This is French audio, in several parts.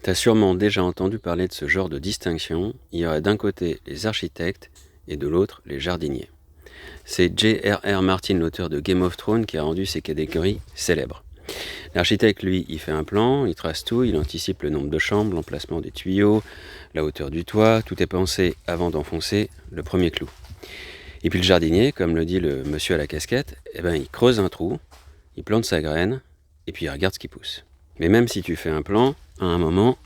Tu as sûrement déjà entendu parler de ce genre de distinction. Il y aurait d'un côté les architectes et de l'autre les jardiniers. C'est J.R.R. Martin, l'auteur de Game of Thrones, qui a rendu ces catégories célèbres. L'architecte, lui, il fait un plan, il trace tout, il anticipe le nombre de chambres, l'emplacement des tuyaux, la hauteur du toit, tout est pensé avant d'enfoncer le premier clou. Et puis le jardinier, comme le dit le monsieur à la casquette, il creuse un trou, il plante sa graine, et puis il regarde ce qui pousse. Mais même si tu fais un plan, à un moment,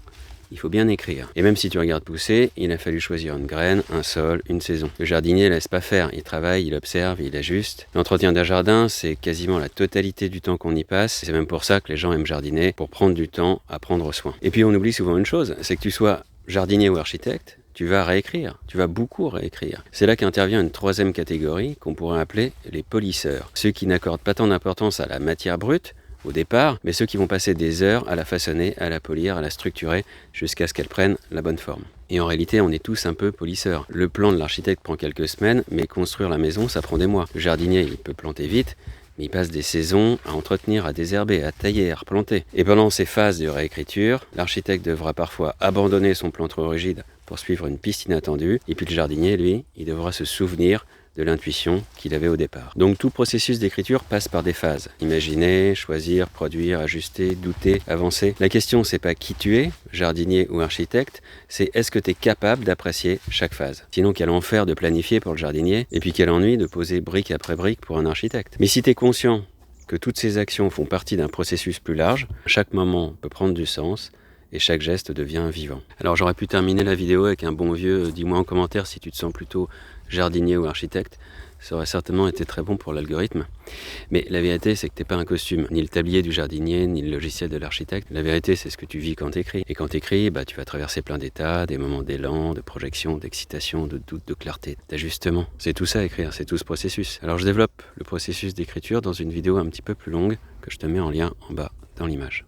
il faut bien écrire. Et même si tu regardes pousser, il a fallu choisir une graine, un sol, une saison. Le jardinier laisse pas faire, il travaille, il observe, il ajuste. L'entretien d'un jardin, c'est quasiment la totalité du temps qu'on y passe. C'est même pour ça que les gens aiment jardiner, pour prendre du temps à prendre soin. Et puis on oublie souvent une chose, c'est que tu sois jardinier ou architecte, tu vas réécrire, tu vas beaucoup réécrire. C'est là qu'intervient une troisième catégorie qu'on pourrait appeler les polisseurs. Ceux qui n'accordent pas tant d'importance à la matière brute, au départ, mais ceux qui vont passer des heures à la façonner, à la polir, à la structurer, jusqu'à ce qu'elle prenne la bonne forme. Et en réalité, on est tous un peu polisseurs. Le plan de l'architecte prend quelques semaines, mais construire la maison, ça prend des mois. Le jardinier, il peut planter vite, mais il passe des saisons à entretenir, à désherber, à tailler, à replanter. Et pendant ces phases de réécriture, l'architecte devra parfois abandonner son plan trop rigide pour suivre une piste inattendue, et puis le jardinier, lui, il devra se souvenir de l'intuition qu'il avait au départ. Donc tout processus d'écriture passe par des phases. Imaginer, choisir, produire, ajuster, douter, avancer. La question, c'est pas qui tu es, jardinier ou architecte, c'est est-ce que tu es capable d'apprécier chaque phase. Sinon, quel enfer de planifier pour le jardinier, et puis quel ennui de poser brique après brique pour un architecte. Mais si tu es conscient que toutes ces actions font partie d'un processus plus large, chaque moment peut prendre du sens, et chaque geste devient vivant. Alors j'aurais pu terminer la vidéo avec un bon vieux « dis-moi en commentaire si tu te sens plutôt jardinier ou architecte ». Ça aurait certainement été très bon pour l'algorithme. Mais la vérité, c'est que t'es pas un costume, ni le tablier du jardinier, ni le logiciel de l'architecte. La vérité, c'est ce que tu vis quand t'écris. Et quand t'écris, tu vas traverser plein d'états, des moments d'élan, de projection, d'excitation, de doute, de clarté, d'ajustement. C'est tout ça, écrire, c'est tout ce processus. Alors je développe le processus d'écriture dans une vidéo un petit peu plus longue que je te mets en lien en bas dans l'image.